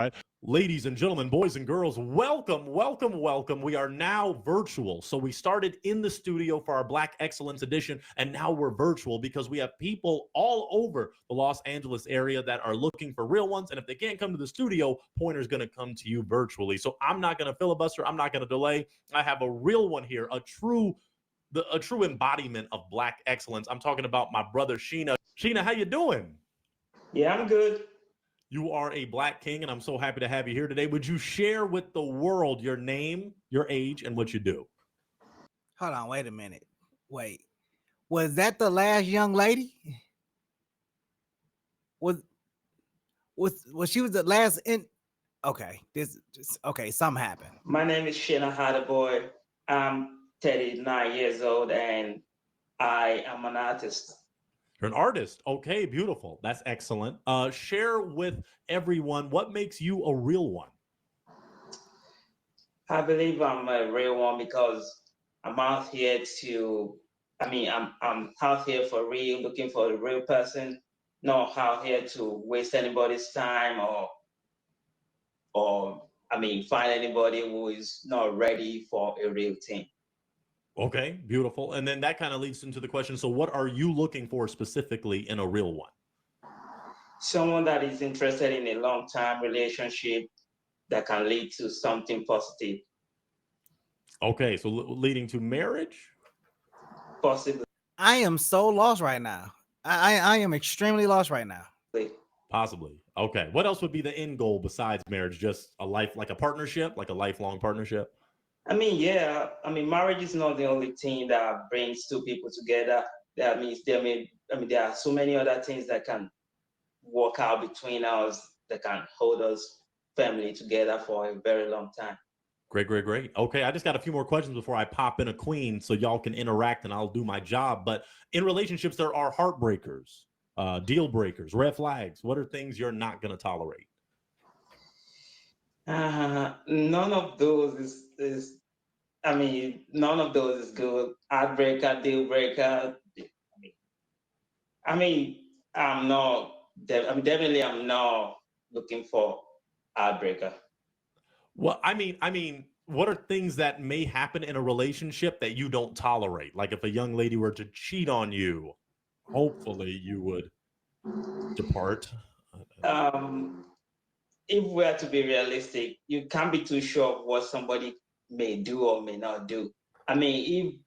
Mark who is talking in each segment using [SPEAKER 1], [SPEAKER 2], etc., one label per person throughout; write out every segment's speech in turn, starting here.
[SPEAKER 1] Right. Ladies and gentlemen, boys and girls, welcome, welcome, welcome. We are now virtual. So we started in the studio for our Black Excellence edition, and now we're virtual because we have people all over the Los Angeles area that are looking for real ones. And if they can't come to the studio, Pointer's going to come to you virtually. So I'm not going to filibuster. I'm not going to delay. I have a real one here, a true embodiment of Black excellence. I'm talking about my brother Shina. Shina, how you doing?
[SPEAKER 2] Yeah, I'm good.
[SPEAKER 1] You are a Black king, and I'm so happy to have you here today. Would you share with the world your name, your age, and what you do?
[SPEAKER 3] Hold on, wait a minute. Wait, was that the last young lady? Was was she was the last in? Okay, okay. Something happened.
[SPEAKER 2] My name is Shina Boy. I'm 39 years old and I am an artist.
[SPEAKER 1] You're an artist. Okay, beautiful. That's excellent. Share with everyone what makes you a real one.
[SPEAKER 2] I believe I'm a real one because I'm out here to, I'm out here for real, looking for a real person, not out here to waste anybody's time or find anybody who is not ready for a real thing.
[SPEAKER 1] Okay, beautiful. And then that kind of leads into the question. So, what are you looking for specifically in a real one?
[SPEAKER 2] Someone that is interested in a long-term relationship that can lead to something positive.
[SPEAKER 1] Okay, so leading to marriage?
[SPEAKER 2] Possibly.
[SPEAKER 3] I am so lost right now. I am extremely lost right now.
[SPEAKER 1] Possibly. Okay. What else would be the end goal besides marriage? Just a life, like a partnership, like a lifelong partnership?
[SPEAKER 2] Marriage is not the only thing that brings two people together. There are so many other things that can work out between us that can hold us family together for a very long time.
[SPEAKER 1] Great, great, great. Okay, I just got a few more questions before I pop in a queen so y'all can interact and I'll do my job. But in relationships, there are heartbreakers, deal breakers, red flags. What are things you're not going to tolerate?
[SPEAKER 2] None of those none of those is good. Heartbreaker, deal breaker. I mean, I'm not. Definitely, I'm not looking for heartbreaker.
[SPEAKER 1] Well, what are things that may happen in a relationship that you don't tolerate? Like if a young lady were to cheat on you, hopefully you would depart.
[SPEAKER 2] Um, if we are to be realistic, you can't be too sure of what somebody may do or may not do. I mean,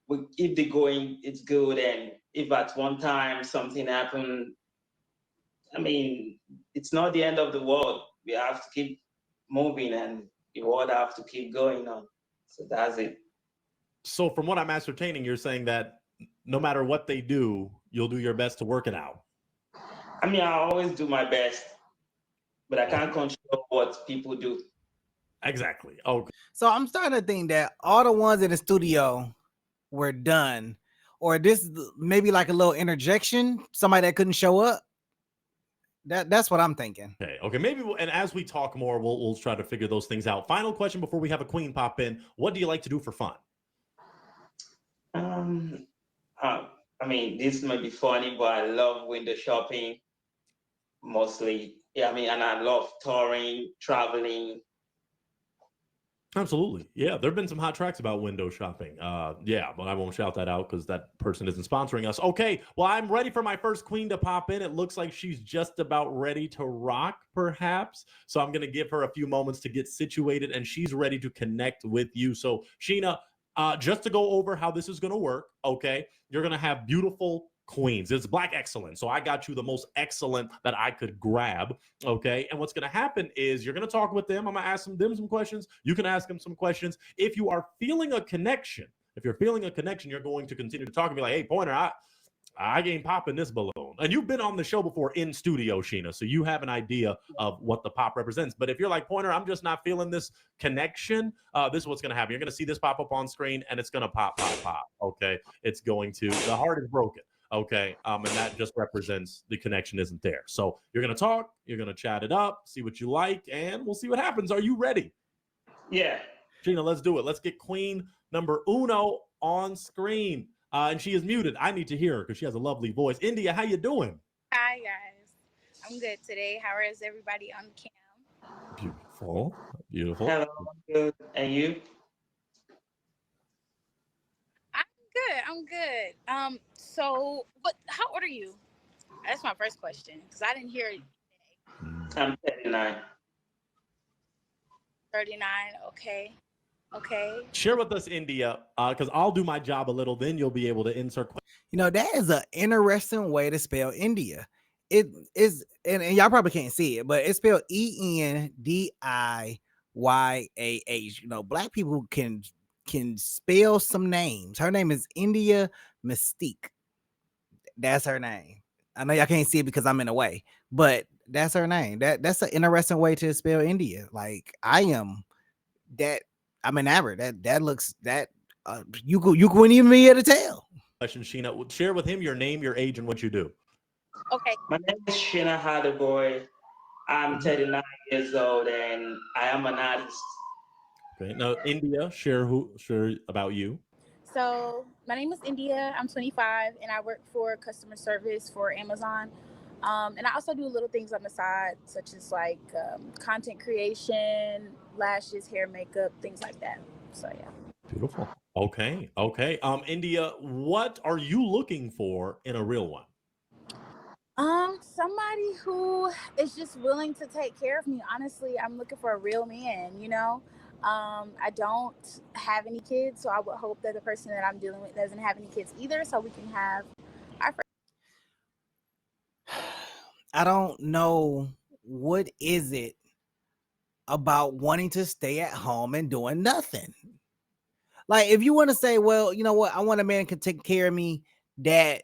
[SPEAKER 2] if the going it's good, and if at one time something happened, it's not the end of the world. We have to keep moving, and the world have to keep going on. So that's it.
[SPEAKER 1] So from what I'm ascertaining, you're saying that no matter what they do, you'll do your best to work it out.
[SPEAKER 2] I always do my best, but I can't control what people do.
[SPEAKER 1] Exactly. Okay.
[SPEAKER 3] So I'm starting to think that all the ones in the studio were done, or this maybe like a little interjection, somebody that couldn't show up. That's what I'm thinking.
[SPEAKER 1] Okay. Maybe, and as we talk more, we'll try to figure those things out. Final question before we have a queen pop in. What do you like to do for fun?
[SPEAKER 2] Um, this might be funny, but I love window shopping mostly. Yeah, and I love touring, traveling.
[SPEAKER 1] Absolutely. Yeah, there have been some hot tracks about window shopping. Yeah, but I won't shout that out because that person isn't sponsoring us. Okay, well, I'm ready for my first queen to pop in. It looks like she's just about ready to rock, perhaps. So I'm going to give her a few moments to get situated, and she's ready to connect with you. So, Sheena, just to go over how this is going to work, okay, you're going to have beautiful queens. It's Black excellence. So I got you the most excellent that I could grab. Okay. And what's going to happen is you're going to talk with them. I'm going to ask them some questions. You can ask them some questions. If you are feeling a connection, you're going to continue to talk and be like, hey, Pointer, I ain't popping this balloon. And you've been on the show before in studio, Sheena, so you have an idea of what the pop represents. But if you're like, Pointer, I'm just not feeling this connection, this is what's going to happen. You're going to see this pop up on screen, and it's going to pop, pop, pop. Okay. It's going to, the heart is broken. Okay. And that just represents the connection isn't there. So you're going to talk, you're going to chat it up, see what you like, and we'll see what happens. Are you ready?
[SPEAKER 2] Yeah.
[SPEAKER 1] Sheena, let's do it. Let's get queen number uno on screen. And she is muted. I need to hear her because she has a lovely voice. India, how you doing?
[SPEAKER 4] Hi, guys. I'm good today. How is everybody on cam?
[SPEAKER 1] Beautiful. Beautiful.
[SPEAKER 2] Hello, good. And you?
[SPEAKER 4] I'm good. I'm good. So what? How old are you? That's my first question because I didn't hear
[SPEAKER 1] Mm.
[SPEAKER 2] I'm 39.
[SPEAKER 4] 39. Okay. Okay.
[SPEAKER 1] Share with us, India, because I'll do my job a little. Then you'll be able to insert.
[SPEAKER 3] You know, that is an interesting way to spell India. It is, and y'all probably can't see it, but it's spelled Endiyaah. You know, black people can spell some names. Her name is India Mystique. That's her name. I know y'all can't see it because I'm in the way, but that's her name. That's an interesting way to spell India. Like I am that I'm enamored. That looks that you couldn't even be able to tell.
[SPEAKER 1] Question, Sheena. Share with him your name, your age, and what you do.
[SPEAKER 4] Okay.
[SPEAKER 2] My name is Shina Boy. I'm 39 years old and I am an artist.
[SPEAKER 1] Okay. Now, India, share about you.
[SPEAKER 4] So my name is India. I'm 25 and I work for customer service for Amazon. And I also do little things on the side, such as like content creation, lashes, hair, makeup, things like that. So yeah.
[SPEAKER 1] Beautiful. Okay. Okay. India, what are you looking for in a real one?
[SPEAKER 4] Somebody who is just willing to take care of me. Honestly, I'm looking for a real man, you know. I don't have any kids, so I would hope that the person that I'm dealing with doesn't have any kids either, so we can have our first.
[SPEAKER 3] I don't know what is it about wanting to stay at home and doing nothing. Like if you want to say, well, you know what, I want a man can take care of me that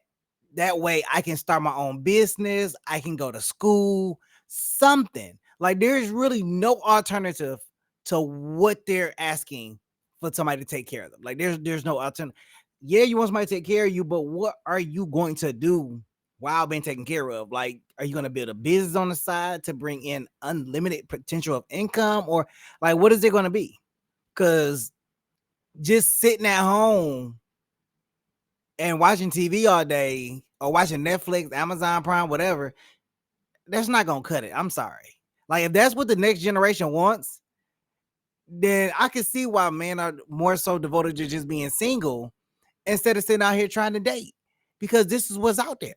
[SPEAKER 3] way I can start my own business, I can go to school, something. Like there's really no alternative to what they're asking for somebody to take care of them. Like there's no alternative. Yeah, you want somebody to take care of you, but what are you going to do while being taken care of? Like, are you going to build a business on the side to bring in unlimited potential of income, or like what is it going to be? Because just sitting at home and watching TV all day or watching Netflix, Amazon Prime, whatever, that's not gonna cut it. I'm sorry. Like if that's what the next generation wants, then I can see why men are more so devoted to just being single instead of sitting out here trying to date, because this is what's out there.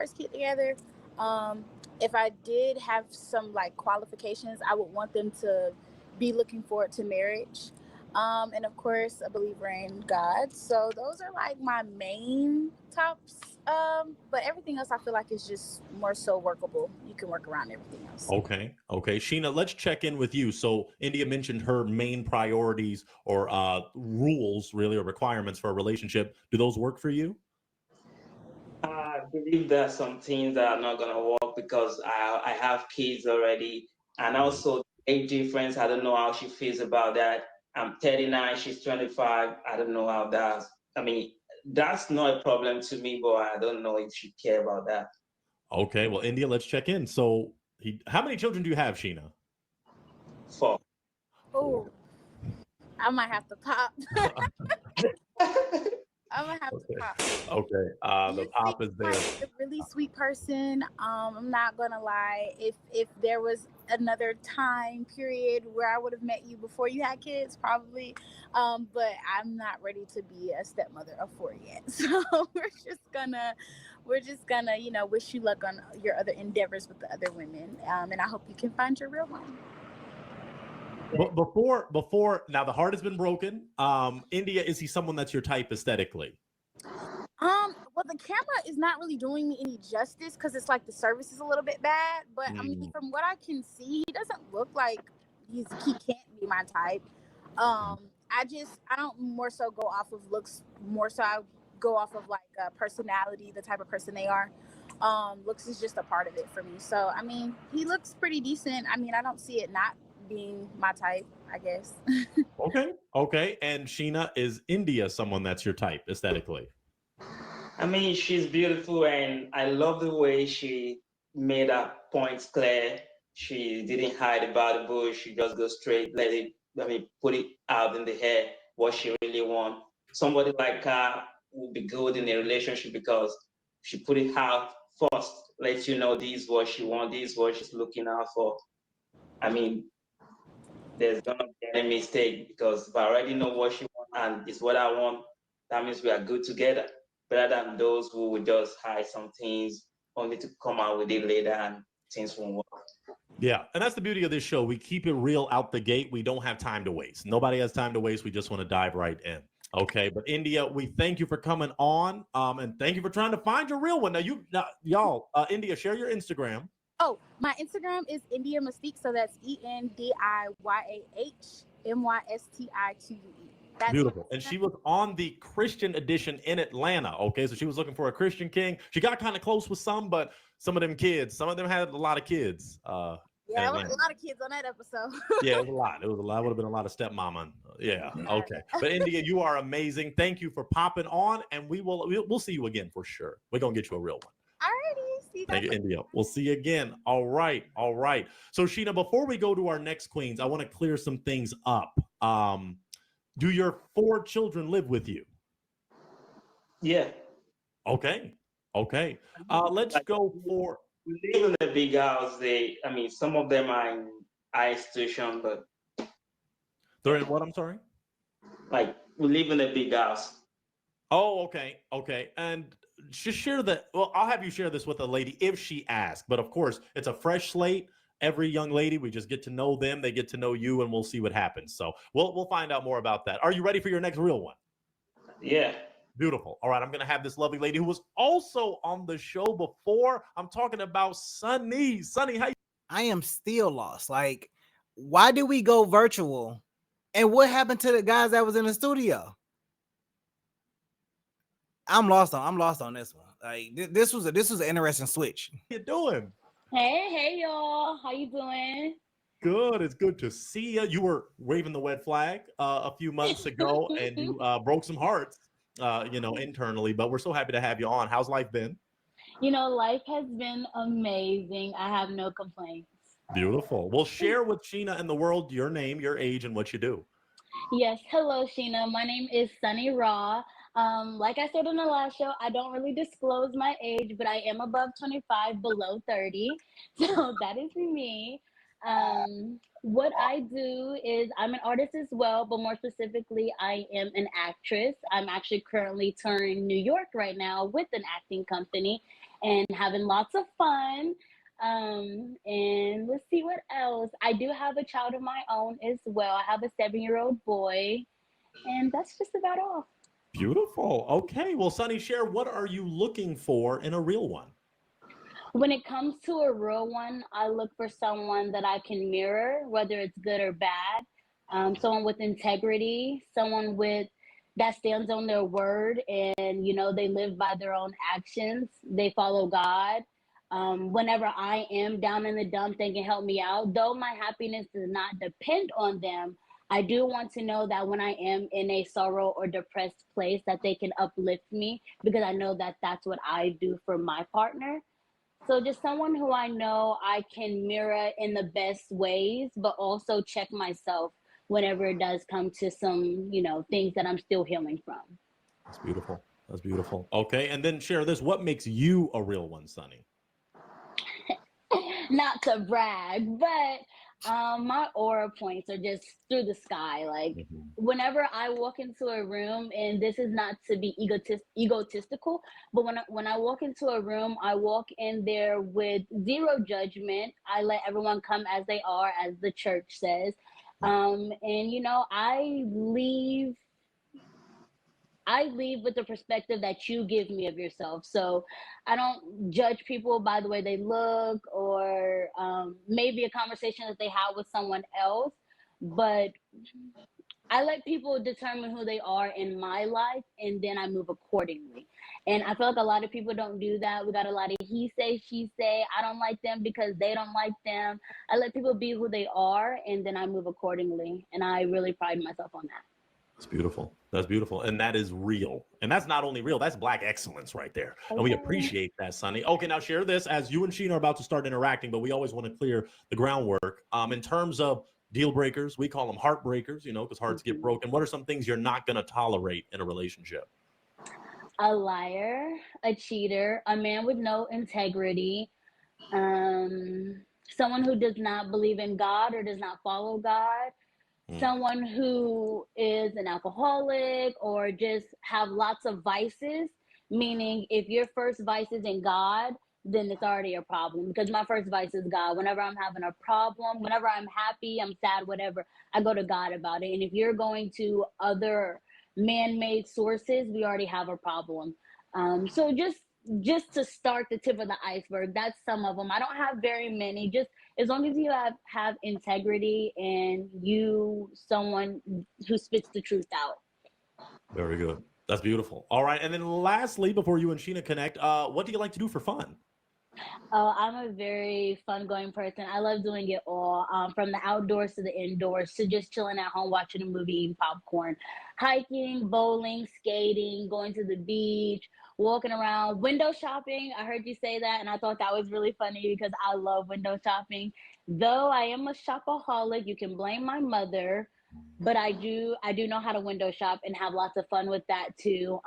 [SPEAKER 4] First kid together. Um, if I did have some like qualifications, I would want them to be looking forward to marriage. And of course, a believer in God. So those are like my main tops. But everything else I feel like is just more so workable. You can work around everything else.
[SPEAKER 1] Okay. Okay. Sheena, let's check in with you. So India mentioned her main priorities or rules, really, or requirements for a relationship. Do those work for you?
[SPEAKER 2] I believe there are some things that are not gonna work because I have kids already, and also age difference. I don't know how she feels about that. I'm 39, she's 25. I don't know how that. I mean, that's not a problem to me, but I don't know if she care about that.
[SPEAKER 1] Okay. Well, India, let's check in. So how many children do you have, Sheena?
[SPEAKER 2] For
[SPEAKER 4] Oh, I might have to pop. I'm gonna have to
[SPEAKER 1] Okay.
[SPEAKER 4] pop.
[SPEAKER 1] Okay.
[SPEAKER 4] He
[SPEAKER 1] The pop
[SPEAKER 4] seems
[SPEAKER 1] is there.
[SPEAKER 4] like a really sweet person. I'm not gonna lie. If there was another time period where I would have met you before you had kids, probably. But I'm not ready to be a stepmother of 4 yet. So we're just gonna, you know, wish you luck on your other endeavors with the other women. And I hope you can find your real one.
[SPEAKER 1] But before now, the heart has been broken. India, is he someone that's your type aesthetically?
[SPEAKER 4] Well, the camera is not really doing me any justice because it's like the service is a little bit bad. But I mean, from what I can see, he doesn't look like he can't be my type. I don't more so go off of looks. More so, I go off of like personality, the type of person they are. Looks is just a part of it for me. So I mean, he looks pretty decent. I mean, I don't see it not being my type, I guess.
[SPEAKER 1] Okay. Okay. And Sheena, is India someone that's your type aesthetically?
[SPEAKER 2] I mean, she's beautiful, and I love the way she made her points clear. She didn't hide about the bush. She just go straight, let it. I mean, put it out in the air what she really want. Somebody like her will be good in a relationship because she put it out first. Lets you know this is what she want. This is what she's looking out for. I mean, there's gonna be any mistake because if I already know what she wants and it's what I want, that means we are good together. Better than those who would just hide some things only to come out with it later and things won't work.
[SPEAKER 1] Yeah, and that's the beauty of this show. We keep it real out the gate. We don't have time to waste. Nobody has time to waste. We just want to dive right in. Okay, but India, we thank you for coming on, and thank you for trying to find your real one. Y'all, India, share your Instagram.
[SPEAKER 4] Oh, my Instagram is India Mystique, so that's ENDIYAHMYSTIQUE. That's
[SPEAKER 1] Beautiful. And she was on the Christian edition in Atlanta. Okay, so she was looking for a Christian king. She got kind of close with some, but some of them had a lot of kids.
[SPEAKER 4] Yeah, a lot of kids on that episode.
[SPEAKER 1] Yeah, it was a lot. It would have been a lot of stepmama. Yeah. Okay. But India, you are amazing. Thank you for popping on, and we'll see you again for sure. We're gonna get you a real one.
[SPEAKER 4] Alrighty. See you guys.
[SPEAKER 1] Thank you, India. We'll see you again. All right. All right. So Shina, before we go to our next queens, I want to clear some things up. Do your 4 children live with you?
[SPEAKER 2] Yeah.
[SPEAKER 1] Okay. Okay. Let's go for.
[SPEAKER 2] We live in a big house. Some of them are in high institution, but
[SPEAKER 1] They're in what? I'm sorry.
[SPEAKER 2] like we live in a big house.
[SPEAKER 1] Oh, okay. Okay. And just share that. Well, I'll have you share this with a lady if she asks. But of course, it's a fresh slate. Every young lady, we just get to know them. They get to know you, and we'll see what happens. So we'll find out more about that. Are you ready for your next real one?
[SPEAKER 2] Yeah.
[SPEAKER 1] Beautiful. All right, I'm going to have this lovely lady who was also on the show before. I'm talking about Sunny. Sunny, how you?
[SPEAKER 3] I am still lost. Like, why did we go virtual? And what happened to the guys that was in the studio? I'm lost on this one. Like, this was an interesting switch.
[SPEAKER 1] How you doing?
[SPEAKER 5] Hey y'all. How you doing?
[SPEAKER 1] Good. It's good to see you. You were waving the red flag a few months ago, and you broke some hearts, internally. But we're so happy to have you on. How's life been?
[SPEAKER 5] Life has been amazing. I have no complaints.
[SPEAKER 1] Beautiful. Well, share with Sheena and the world your name, your age, and what you do.
[SPEAKER 5] Yes. Hello, Shina. My name is Sunny Raw. Like I said in the last show, I don't really disclose my age, but I am above 25, below 30. So that is me. What I do is I'm an artist as well, but more specifically, I am an actress. I'm actually currently touring New York right now with an acting company and having lots of fun. And let's see what else. I do have a child of my own as well. I have a 7-year-old boy, and that's just about all.
[SPEAKER 1] Beautiful. Okay. Well, Sunny, share what are you looking for in a real one?
[SPEAKER 5] When it comes to a real one, I look for someone that I can mirror, whether it's good or bad. Someone with integrity, someone with that stands on their word, and they live by their own actions. They follow God. Whenever I am down in the dumps, they can help me out. Though my happiness does not depend on them, I do want to know that when I am in a sorrow or depressed place, that they can uplift me, because I know that that's what I do for my partner. So just someone who I know I can mirror in the best ways, but also check myself whenever it does come to some, things that I'm still healing from.
[SPEAKER 1] That's beautiful. That's beautiful. Okay. And then share this. What makes you a real one, Sunny?
[SPEAKER 5] Not to brag, but my aura points are just through the sky. Like whenever I walk into a room, and this is not to be egotistical, but when I walk into a room, I walk in there with zero judgment. I let everyone come as they are, as the church says. And I leave with the perspective that you give me of yourself. So I don't judge people by the way they look, or maybe a conversation that they have with someone else, but I let people determine who they are in my life, and then I move accordingly. And I feel like a lot of people don't do that. We got a lot of he say, she say. I don't like them because they don't like them. I let people be who they are, and then I move accordingly. And I really pride myself on that.
[SPEAKER 1] That's beautiful. That's beautiful. And that is real. And that's not only real, that's Black excellence right there. And we appreciate that, Sunny. Okay, now share this as you and Sheena are about to start interacting, but we always want to clear the groundwork. In terms of deal breakers, we call them heartbreakers, because hearts get broken. What are some things you're not going to tolerate in a relationship?
[SPEAKER 5] A liar, a cheater, a man with no integrity, someone who does not believe in God or does not follow God, someone who is an alcoholic or just have lots of vices, meaning if your first vice is in God, then it's already a problem, because my first vice is God. Whenever I'm having a problem, whenever I'm happy, I'm sad, whatever, I go to God about it. And if you're going to other man-made sources, we already have a problem. So just to start the tip of the iceberg, that's some of them. I don't have very many. Just as long as you have integrity and you someone who spits the truth out.
[SPEAKER 1] Very good. That's beautiful. All right. And then lastly, before you and Sheena connect, what do you like to do for fun?
[SPEAKER 5] I'm a very fun going person. I love doing it all, from the outdoors to the indoors to just chilling at home, watching a movie, eating popcorn, hiking, bowling, skating, going to the beach, walking around, window shopping. I heard you say that, and I thought that was really funny because I love window shopping. Though I am a shopaholic, you can blame my mother, but I do know how to window shop and have lots of fun with that too.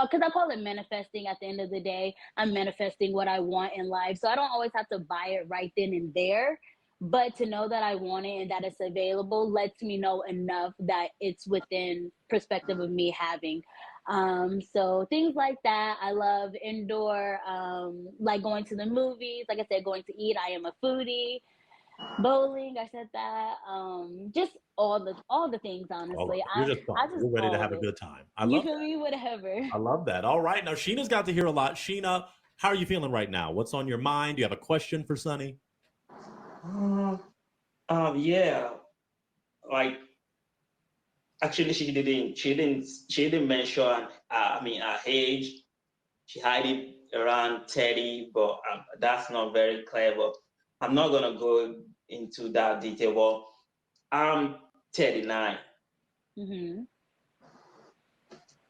[SPEAKER 5] Because I call it manifesting. At the end of the day, I'm manifesting what I want in life, so I don't always have to buy it right then and there. But to know that I want it and that it's available lets me know enough that it's within perspective of me having. So things like that. I love indoor, like going to the movies. Like I said, going to eat. I am a foodie. Bowling, I said that. Just all the things, honestly.
[SPEAKER 1] You're just fun.
[SPEAKER 5] I just
[SPEAKER 1] You're ready to
[SPEAKER 5] all of
[SPEAKER 1] have a
[SPEAKER 5] it.
[SPEAKER 1] good time. I
[SPEAKER 5] You
[SPEAKER 1] love
[SPEAKER 5] feel
[SPEAKER 1] that.
[SPEAKER 5] me? Whatever.
[SPEAKER 1] I love that. All right. Now, Sheena's got to hear a lot. Sheena, how are you feeling right now? What's on your mind? Do you have a question for Sunny?
[SPEAKER 2] Yeah, like actually she didn't mention her age. She had it around 30, but that's not very clever. I'm not gonna go into that detail. But I'm 39.
[SPEAKER 5] Mhm.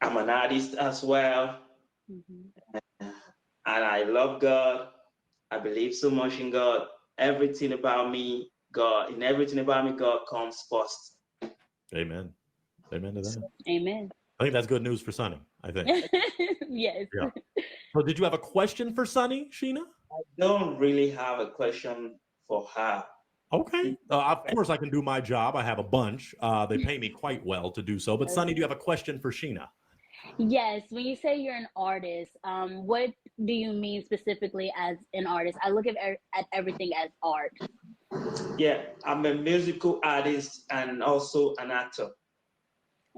[SPEAKER 2] I'm an artist as well,
[SPEAKER 5] Mhm.
[SPEAKER 2] and I love God. I believe so much in God. Everything about me, God. In everything about me, God comes first.
[SPEAKER 1] Amen. Amen to that.
[SPEAKER 5] Amen.
[SPEAKER 1] I think that's good news for Sunny, I think.
[SPEAKER 5] Yes.
[SPEAKER 1] Yeah. So did you have a question for Sunny, Sheena?
[SPEAKER 2] Don't really have a question for her.
[SPEAKER 1] Okay. Of course, I can do my job. I have a bunch. They pay me quite well to do so. But Sunny, do you have a question for Sheena?
[SPEAKER 5] Yes. When you say you're an artist, what do you mean specifically as an artist? I look at everything as art.
[SPEAKER 2] Yeah, I'm a musical artist and also an actor.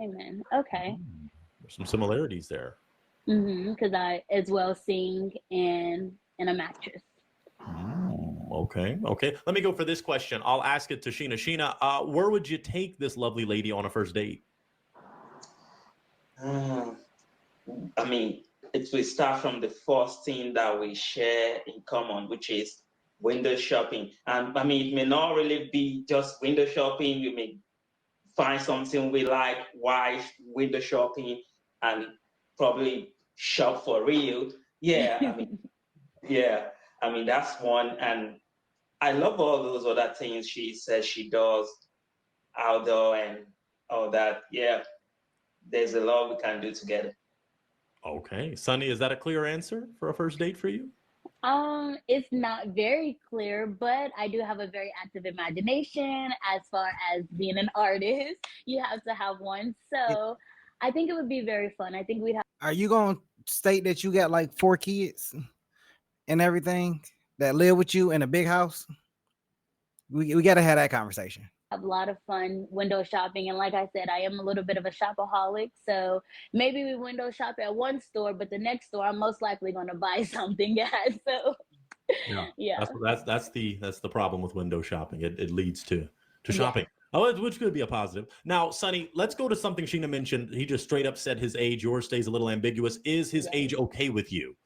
[SPEAKER 5] Amen. Okay.
[SPEAKER 1] There's some similarities there.
[SPEAKER 5] Because I as well sing and I'm actress.
[SPEAKER 1] Okay. Okay. Let me go for this question. I'll ask it to Sheena. Sheena, where would you take this lovely lady on a first date?
[SPEAKER 2] Um, I mean, it will start from the first thing that we share in common, which is window shopping. And I mean, it may not really be just window shopping. You may find something we like, why window shopping, and probably shop for real. Yeah, I mean, yeah, I mean, that's one. And I love all those other things she says she does outdoor and all that. Yeah, there's a lot we can do together.
[SPEAKER 1] Okay. Sunny, is that a clear answer for a first date for you?
[SPEAKER 5] It's not very clear, but I do have a very active imagination as far as being an artist. You have to have one. So I think it would be very fun. I think we'd have.
[SPEAKER 3] Are you gonna state that you got like 4 kids and everything that live with you in a big house? We gotta have that conversation.
[SPEAKER 5] Have a lot of fun window shopping. And like I said, I am a little bit of a shopaholic. So maybe we window shop at one store, but the next store I'm most likely going to buy something at. So
[SPEAKER 1] Yeah.
[SPEAKER 5] yeah.
[SPEAKER 1] That's the problem with window shopping. It leads to
[SPEAKER 5] Yeah.
[SPEAKER 1] shopping. Oh, which could be a positive. Now, Sunny, let's go to something Sheena mentioned. He just straight up said his age. Yours stays a little ambiguous. Is his age okay with you?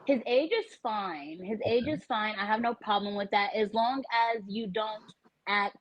[SPEAKER 5] His age is fine. His age is fine. I have no problem with that as long as you don't act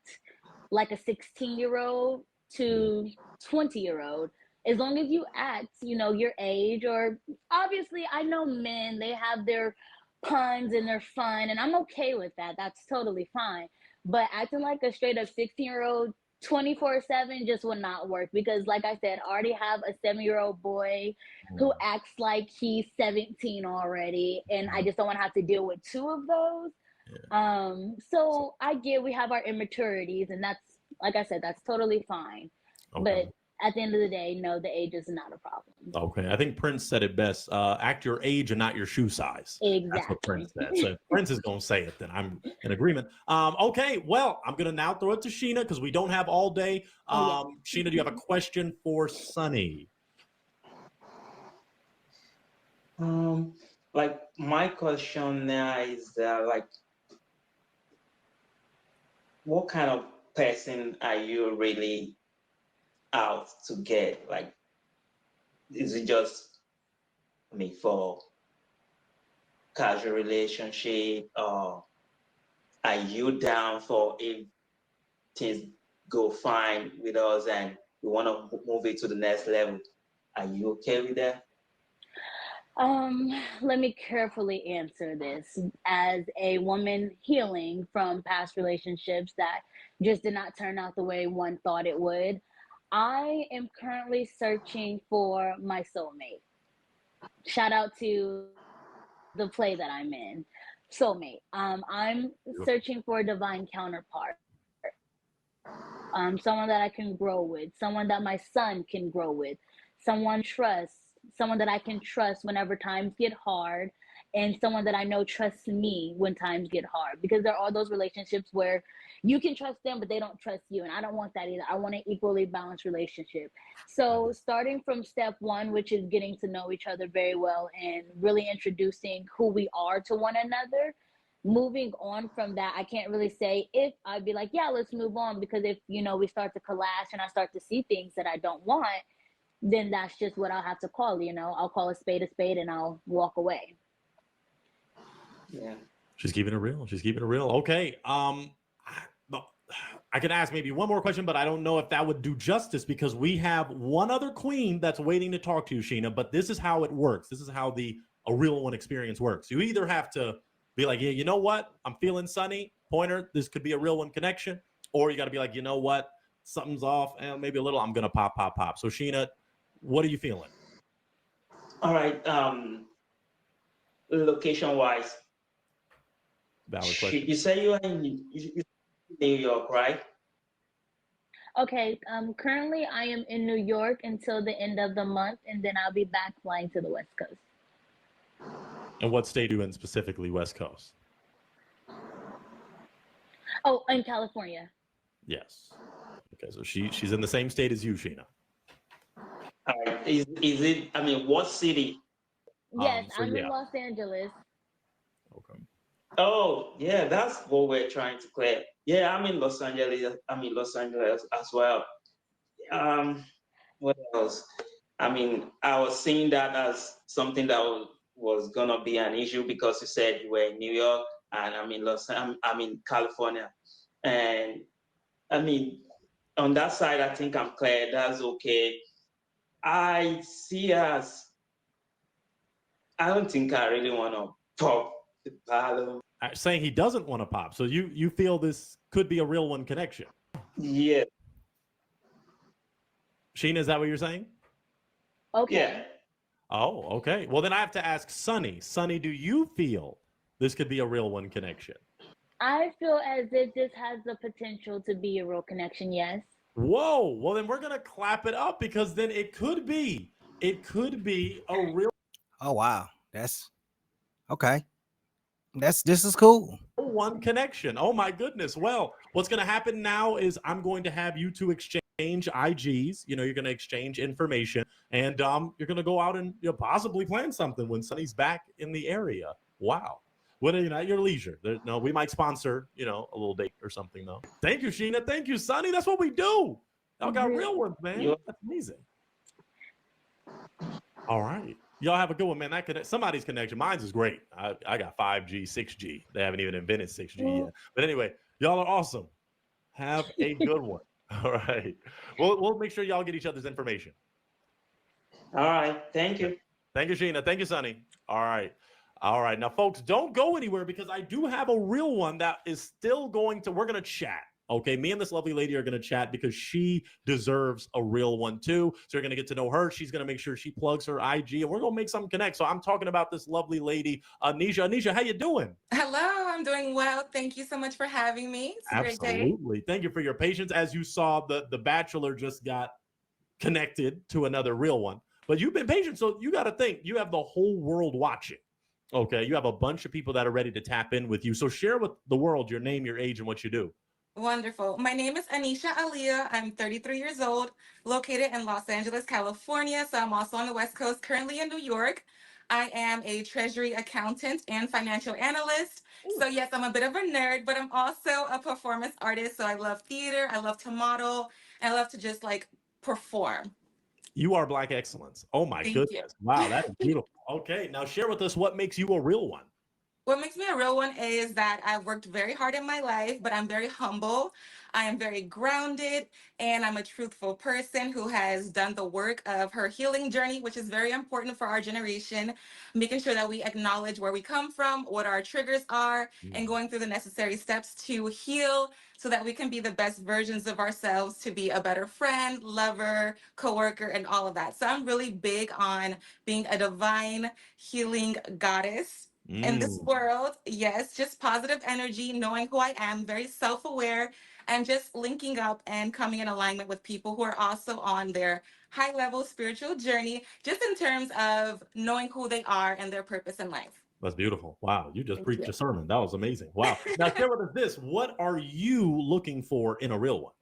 [SPEAKER 5] like a 16-year-old to 20-year-old. As long as you act, your age, or obviously I know men, they have their puns and their fun, and I'm okay with that. That's totally fine. But acting like a straight up 16-year-old 24/7 just would not work, because like I said, I already have a 7-year-old boy who acts like he's 17 already, and I just don't want to have to deal with two of those. So I get we have our immaturities, and that's like I said, that's totally fine.
[SPEAKER 1] Okay.
[SPEAKER 5] But at the end of the day, no, the age is not a problem.
[SPEAKER 1] Okay, I think Prince said it best. Act your age and not your shoe size. That's what
[SPEAKER 5] Exactly.
[SPEAKER 1] Prince said. So if Prince is going to say it, then I'm in agreement. Okay, well, I'm going to now throw it to Sheena because we don't have all day. Sheena, do you have a question for Sunny?
[SPEAKER 2] Like my question now is like, what kind of person are you really out to get? Like, is it just, I mean, for casual relationship, or are you down for if things go fine with us and we want to move it to the next level? Are you okay with that?
[SPEAKER 5] Let me carefully answer this. As a woman healing from past relationships that just did not turn out the way one thought it would, I am currently searching for my soulmate. Shout out to the play that I'm in, soulmate. I'm searching for a divine counterpart. Someone that I can grow with, someone that my son can grow with, someone that I can trust whenever times get hard, and someone that I know trusts me when times get hard. Because there are those relationships where you can trust them, but they don't trust you. And I don't want that either. I want an equally balanced relationship. So starting from step one, which is getting to know each other very well and really introducing who we are to one another, moving on from that, I can't really say if I'd be like, yeah, let's move on, because if we start to clash and I start to see things that I don't want, then that's just what I'll have to call. I'll call a spade and I'll walk away.
[SPEAKER 2] Yeah.
[SPEAKER 1] She's keeping it real. She's keeping it real. Okay. I can ask maybe one more question, but I don't know if that would do justice because we have one other queen that's waiting to talk to you, Sheena. But this is how it works. This is how a real one experience works. You either have to be like, yeah, you know what? I'm feeling Sunny. Pointer, this could be a real one connection. Or you got to be like, you know what? Something's off. And maybe a little. I'm going to pop. So, Sheena, what are you feeling?
[SPEAKER 2] All right. Location-wise,
[SPEAKER 1] valid question.
[SPEAKER 2] You say you are in New York, right?
[SPEAKER 5] Okay. Currently, I am in New York until the end of the month, and then I'll be back flying to the West Coast.
[SPEAKER 1] And what state are you in specifically, West Coast?
[SPEAKER 5] Oh, in California.
[SPEAKER 1] Yes. Okay, so she's in the same state as you, Sheena.
[SPEAKER 2] All right. Is it? I mean, what city?
[SPEAKER 5] Yes, I'm in Los Angeles.
[SPEAKER 1] Okay.
[SPEAKER 2] Oh, yeah, that's what we're trying to clear. Yeah, I'm in Los Angeles. I'm in Los Angeles as well. What else? I mean, I was seeing that as something that was gonna be an issue because you said you were in New York and I'm in California, and I mean, on that side, I think I'm clear. That's okay. I see as I don't think I really want to pop the balloon.
[SPEAKER 1] Saying he doesn't want to pop. So you feel this could be a real one connection?
[SPEAKER 2] Yeah.
[SPEAKER 1] Sheena, is that what you're saying?
[SPEAKER 5] Okay.
[SPEAKER 2] Yeah.
[SPEAKER 1] Oh, okay. Well, then I have to ask Sunny. Sunny, do you feel this could be a real one connection?
[SPEAKER 5] I feel as if this has the potential to be a real connection, yes.
[SPEAKER 1] Whoa. Well, then we're going to clap it up because then it could be a real.
[SPEAKER 3] Oh, wow. That's okay. This is cool.
[SPEAKER 1] One connection. Oh my goodness. Well, what's going to happen now is I'm going to have you two exchange IGs. You're going to exchange information, and you're going to go out and possibly plan something when Sunny's back in the area. Wow. What at your leisure? No, we might sponsor a little date or something though. Thank you, Sheena. Thank you, Sunny. That's what we do. Y'all got real ones, man. That's amazing. All right. Y'all have a good one, man. Somebody's connection. Mine's is great. I got 5G, 6G. They haven't even invented 6G yet. But anyway, y'all are awesome. Have a good one. All right. We'll make sure y'all get each other's information.
[SPEAKER 2] All right. Thank you.
[SPEAKER 1] Thank you, Sheena. Thank you, Sunny. All right. All right. Now, folks, don't go anywhere because I do have a real one that is still we're going to chat. Okay, me and this lovely lady are going to chat because she deserves a real one too. So you're going to get to know her. She's going to make sure she plugs her IG, and we're going to make something connect. So I'm talking about this lovely lady, Anisha. Anisha, how you doing?
[SPEAKER 6] Hello, I'm I'm doing well. Thank you so much for having me. It's a great day.
[SPEAKER 1] Absolutely. Thank you for your patience. As you saw, the Bachelor just got connected to another real one. But you've been patient, so you got to think you have the whole world watching. Okay, you have a bunch of people that are ready to tap in with you. So share with the world your name, your age, and what you do.
[SPEAKER 6] Wonderful. My name is Anisha Aliyah. I'm 33 years old, located in Los Angeles, California. So I'm also on the West Coast, currently in New York. I am a treasury accountant and financial analyst. So yes, I'm a bit of a nerd, but I'm also a performance artist. So I love theater, I love to model, and I love to just like perform.
[SPEAKER 1] You are Black excellence. Oh my
[SPEAKER 6] Thank you.
[SPEAKER 1] goodness. Wow, that is beautiful. Okay, now share with us what makes you a real one.
[SPEAKER 6] What makes me a real one is that I've worked very hard in my life, but I'm very humble. I am very grounded, and I'm a truthful person who has done the work of her healing journey, which is very important for our generation, making sure that we acknowledge where we come from, what our triggers are, and going through the necessary steps to heal so that we can be the best versions of ourselves to be a better friend, lover, coworker, and all of that. So I'm really big on being a divine healing goddess in this world. Yes, just positive energy, knowing who I am, very self-aware, and just linking up and coming in alignment with people who are also on their high level spiritual journey, just in terms of knowing who they are and their purpose in life.
[SPEAKER 1] That's beautiful. Wow, you just
[SPEAKER 6] Thank
[SPEAKER 1] preached
[SPEAKER 6] you.
[SPEAKER 1] a sermon. That was amazing. Wow. Now share with us this. What are you looking for in a real one?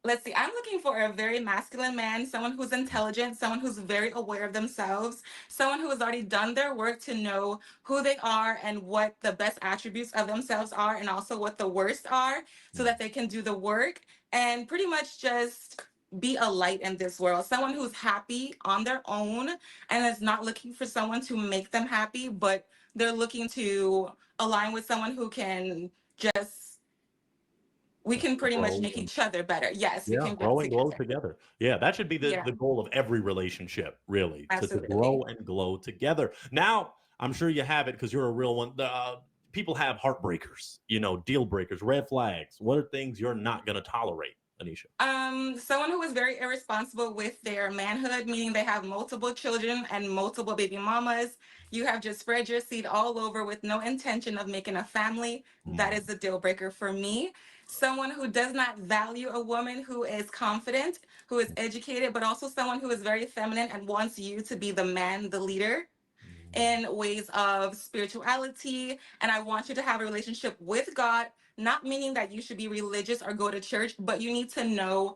[SPEAKER 6] Let's see, I'm looking for a very masculine man, someone who's intelligent, someone who's very aware of themselves, someone who has already done their work to know who they are and what the best attributes of themselves are, and also what the worst are, so that they can do the work and pretty much just be a light in this world. Someone who's happy on their own and is not looking for someone to make them happy, but they're looking to align with someone who can just we can pretty much
[SPEAKER 1] Grow
[SPEAKER 6] make
[SPEAKER 1] and
[SPEAKER 6] each other better. Yes, we can grow
[SPEAKER 1] grow and glow
[SPEAKER 6] together.
[SPEAKER 1] together. Yeah, that should be the,
[SPEAKER 6] Yeah,
[SPEAKER 1] the goal of every relationship, really, to
[SPEAKER 6] absolutely.
[SPEAKER 1] grow and glow together. Now, I'm sure you have it because you're a real one. People have heartbreakers, deal breakers, red flags. What are things you're not going to tolerate, Anisha?
[SPEAKER 6] Someone who is very irresponsible with their manhood, meaning they have multiple children and multiple baby mamas. You have just spread your seed all over with no intention of making a family. That is a deal breaker for me. Someone who does not value a woman who is confident, who is educated, but also someone who is very feminine and wants you to be the man, the leader, in ways of spirituality. And I want you to have a relationship with God, not meaning that you should be religious or go to church, but you need to know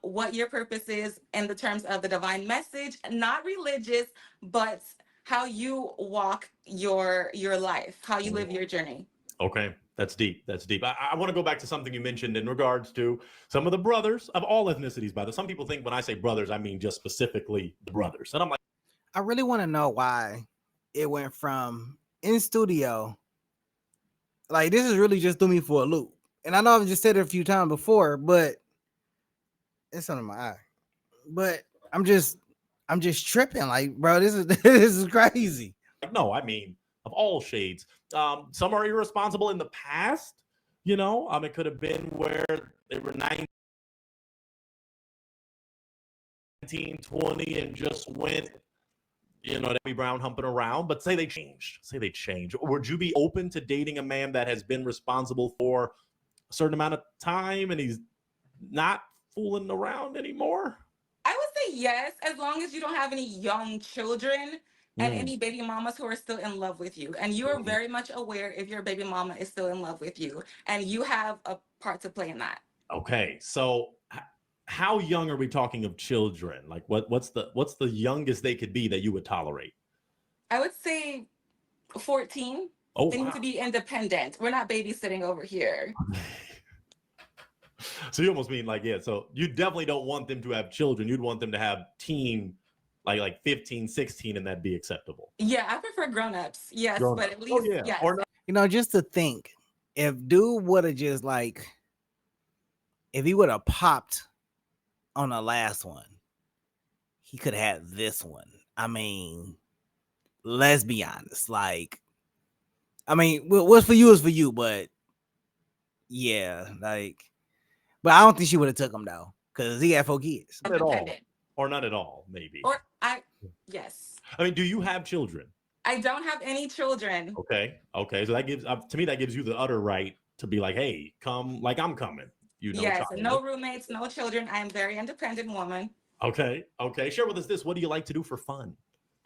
[SPEAKER 6] what your purpose is in the terms of the divine message, not religious, but how you walk your life, how you live your journey.
[SPEAKER 1] Okay, that's deep. That's deep. I want to go back to something you mentioned in regards to some of the brothers of all ethnicities. By the some people think when I say brothers, I mean just specifically the brothers, and I'm like,
[SPEAKER 3] I really want to know why it went from in studio. Like, this is really just threw me for a loop. And I know I've just said it a few times before, but it's under my eye. But I'm just tripping. Like, bro, this is this is crazy.
[SPEAKER 1] no, I mean of all shades. Some are irresponsible in the past. It could have been where they were 19, 20 and just went, Debbie Brown humping around. But say they changed. Would you be open to dating a man that has been responsible for a certain amount of time and he's not fooling around anymore?
[SPEAKER 6] I would say yes, as long as you don't have any young children and any baby mamas who are still in love with you. And you are very much aware if your baby mama is still in love with you. And you have a part to play in that.
[SPEAKER 1] Okay, so how young are we talking of children? Like what's the youngest they could be that you would tolerate?
[SPEAKER 6] I would say 14.
[SPEAKER 1] Oh,
[SPEAKER 6] They need to be independent. We're not babysitting over here.
[SPEAKER 1] So you almost mean so you definitely don't want them to have children. You'd want them to have teen, like 15, 16, and that'd be acceptable.
[SPEAKER 6] Yeah, I prefer grown-ups. Yes,
[SPEAKER 1] Grown
[SPEAKER 6] but
[SPEAKER 1] up.
[SPEAKER 6] at least,
[SPEAKER 1] yeah.
[SPEAKER 6] yes.
[SPEAKER 1] Or not.
[SPEAKER 3] Just to think, if dude would have just if he would have popped on the last one, he could have had this one. I mean, let's be honest. What's for you is for you, but yeah, but I don't think she would have took him though, because he had 4 kids.
[SPEAKER 1] Not at all. Or not at all, maybe.
[SPEAKER 6] Yes.
[SPEAKER 1] I mean, do you have children?
[SPEAKER 6] I don't have any children.
[SPEAKER 1] Okay. Okay. So that gives to me that gives you the utter right to be like, hey, come like I'm coming. You know,
[SPEAKER 6] Yes,
[SPEAKER 1] child.
[SPEAKER 6] no roommates, no children. I am a very independent woman.
[SPEAKER 1] Okay. Okay. Share with us this. What do you like to do for fun?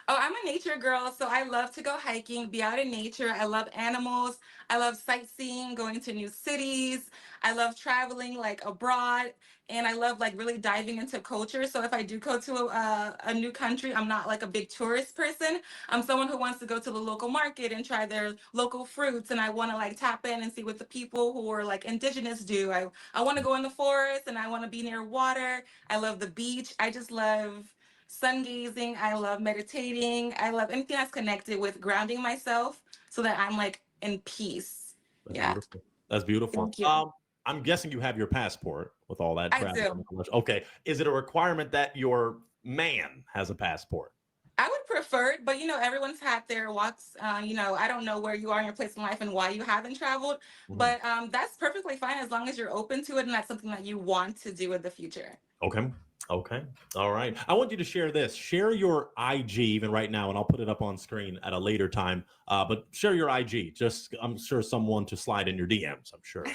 [SPEAKER 6] Oh, I'm a nature girl, so I love to go hiking, be out in nature. I love animals. I love sightseeing, going to new cities. I love traveling like abroad, and I love like really diving into culture. So if I do go to a new country, I'm not like a big tourist person. I'm someone who wants to go to the local market and try their local fruits, and I want to like tap in and see what the people who are like indigenous do. I want to go in the forest, and I want to be near water. I love the beach. I just love sun gazing. I love meditating. I love anything that's connected with grounding myself so that I'm like in peace.
[SPEAKER 1] That's
[SPEAKER 6] Yeah.
[SPEAKER 1] beautiful. That's beautiful.
[SPEAKER 6] Thank you.
[SPEAKER 1] I'm guessing you have your passport with all that
[SPEAKER 6] I
[SPEAKER 1] travel.
[SPEAKER 6] do.
[SPEAKER 1] Okay. Is it a requirement that your man has a passport?
[SPEAKER 6] I would prefer it, but everyone's had their walks. I don't know where you are in your place in life and why you haven't traveled,
[SPEAKER 1] Mhm.
[SPEAKER 6] but that's perfectly fine as long as you're open to it and that's something that you want to do in the future.
[SPEAKER 1] Okay. Okay. All right. I want you to share this. Share your IG even right now, and I'll put it up on screen at a later time. But share your IG. Just I'm sure someone to slide in your DMs. I'm sure.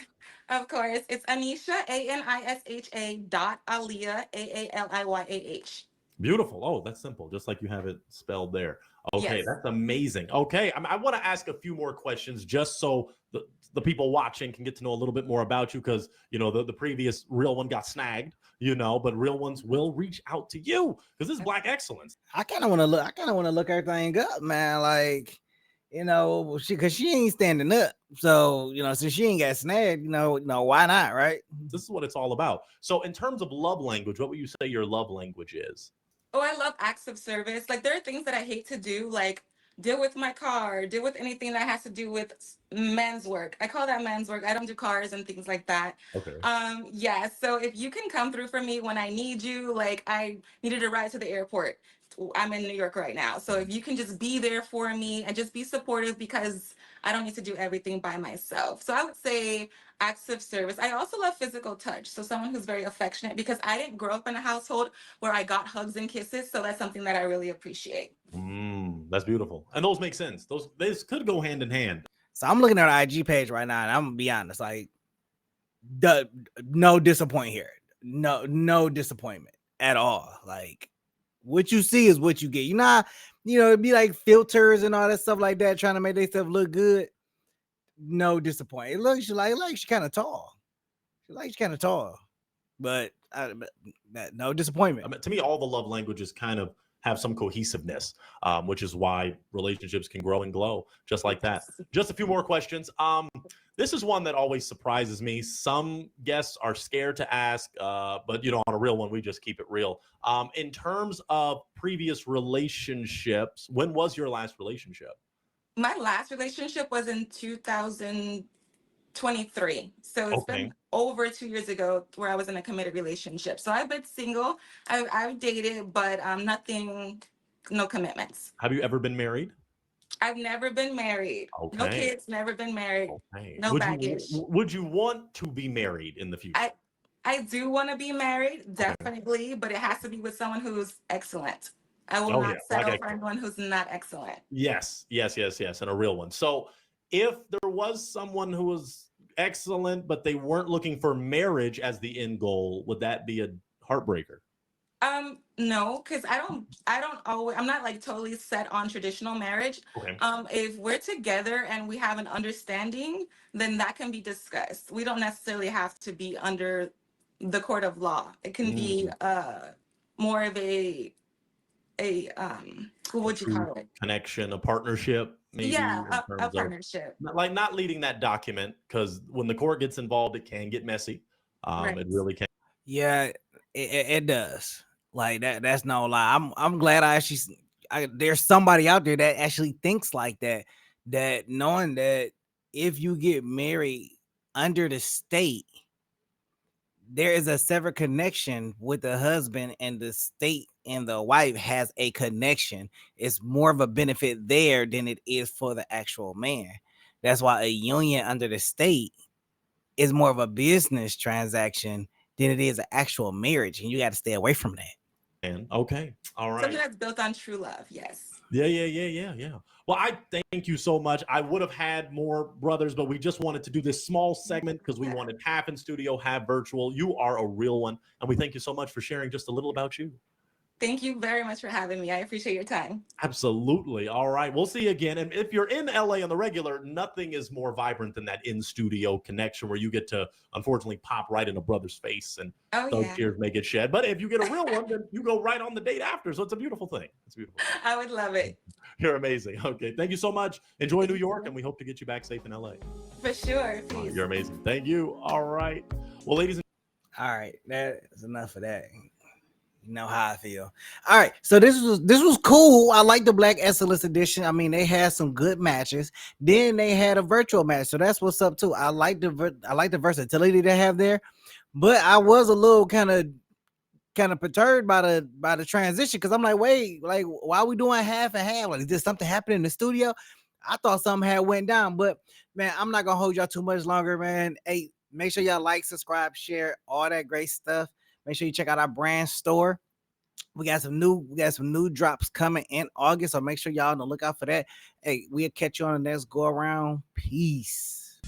[SPEAKER 6] Of course, it's Anisha, Anisha dot Aliyah, Aaliyaah.
[SPEAKER 1] Beautiful. Oh, that's simple, just like you have it spelled there. Okay,
[SPEAKER 6] Yes.
[SPEAKER 1] that's amazing. Okay, I want to ask a few more questions just so the people watching can get to know a little bit more about you because the previous real one got snagged, but real ones will reach out to you because this is Black excellence.
[SPEAKER 3] I kind of want to look. I kind of want to look everything up, man. Like, because she ain't standing up. So since she ain't got snagged, why not, right?
[SPEAKER 1] This is what it's all about. So, in terms of love language, what would you say your love language is?
[SPEAKER 6] Oh, I love acts of service. Like there are things that I hate to do, like deal with my car, deal with anything that has to do with men's work. I call that men's work. I don't do cars and things like that.
[SPEAKER 1] Okay.
[SPEAKER 6] Yeah. So if you can come through for me when I need you, like I needed a ride to the airport. I'm in New York right now. So if you can just be there for me and just be supportive because I don't need to do everything by myself. So I would say acts of service. I also love physical touch. So someone who's very affectionate because I didn't grow up in a household where I got hugs and kisses. So that's something that I really appreciate.
[SPEAKER 1] That's beautiful. And those make sense. These could go hand in hand.
[SPEAKER 3] So I'm looking at her IG page right now, and I'm gonna be honest, like, no disappointment here. No disappointment at all. Like, what you see is what you get. It'd be like filters and all that stuff like that, trying to make their stuff look good. No disappointment. It looks like she's kind of tall. She's kind of tall, but no disappointment.
[SPEAKER 1] I mean, to me, all the love languages kind of have some cohesiveness, which is why relationships can grow and glow just like that. Just a few more questions. This is one that always surprises me. Some guests are scared to ask, but on a real one, we just keep it real. In terms of previous relationships, when was your last relationship?
[SPEAKER 6] My last relationship was in 2023. So it's
[SPEAKER 1] Okay.
[SPEAKER 6] been over 2 years ago where I was in a committed relationship. So I've been single. I've dated, but nothing, no commitments.
[SPEAKER 1] Have you ever been married?
[SPEAKER 6] I've never been married. No
[SPEAKER 1] Okay.
[SPEAKER 6] kids, never been married.
[SPEAKER 1] Okay.
[SPEAKER 6] No baggage.
[SPEAKER 1] Would you want to be married in the future?
[SPEAKER 6] I do want to be married, definitely, but it has to be with someone who's excellent. I will not settle for anyone who's not excellent.
[SPEAKER 1] Yes, and a real one. So if there was someone who was excellent, but they weren't looking for marriage as the end goal, would that be a heartbreaker?
[SPEAKER 6] No, because I'm not like totally set on traditional marriage.
[SPEAKER 1] Okay.
[SPEAKER 6] If we're together and we have an understanding, then that can be discussed. We don't necessarily have to be under the court of law. It can be more of a what would you call it?
[SPEAKER 1] Connection, a partnership, maybe.
[SPEAKER 6] Yeah, a partnership.
[SPEAKER 1] Like not leading that document, because when the court gets involved, it can get messy.
[SPEAKER 6] Right.
[SPEAKER 1] It really can.
[SPEAKER 3] Yeah, it does. Like that's no lie. I'm glad there's somebody out there that actually thinks like that. That knowing that if you get married under the state, there is a separate connection with the husband, and the state and the wife has a connection. It's more of a benefit there than it is for the actual man. That's why a union under the state is more of a business transaction than it is an actual marriage, and you got to stay away from that.
[SPEAKER 1] And okay, all right.
[SPEAKER 6] Something that's built on true love. Yes.
[SPEAKER 1] Yeah. Well, I thank you so much. I would have had more brothers, but we just wanted to do this small segment because we wanted half in studio, half virtual. You are a real one. And we thank you so much for sharing just a little about you.
[SPEAKER 6] Thank you very much for having me. I appreciate your time.
[SPEAKER 1] Absolutely. All right. We'll see you again. And if you're in LA on the regular, nothing is more vibrant than that in studio connection where you get to unfortunately pop right in a brother's face and those tears may get shed. But if you get a real one, then you go right on the date after. So it's a beautiful thing. It's a beautiful thing.
[SPEAKER 6] I would love it.
[SPEAKER 1] You're amazing. Okay. Thank you so much. Enjoy New York, and we hope to get you back safe in LA.
[SPEAKER 6] For sure. Peace.
[SPEAKER 1] You're amazing. Thank you. All right. Well, ladies and
[SPEAKER 3] all right, that's enough of that. You know how I feel. All right, so this was cool. I like the Black Excellence Edition. I mean, they had some good matches. Then they had a virtual match, so that's what's up too. I like the versatility they have there, but I was a little kind of perturbed by the transition because I'm like, wait, like why are we doing half and half? Like, is there something happening in the studio? I thought something had went down, but man, I'm not gonna hold y'all too much longer, man. Hey, make sure y'all like, subscribe, share, all that great stuff. Make sure you check out our brand store. We got some new drops coming in August, so make sure y'all on the lookout for that. Hey, we'll catch you on the next go around. Peace.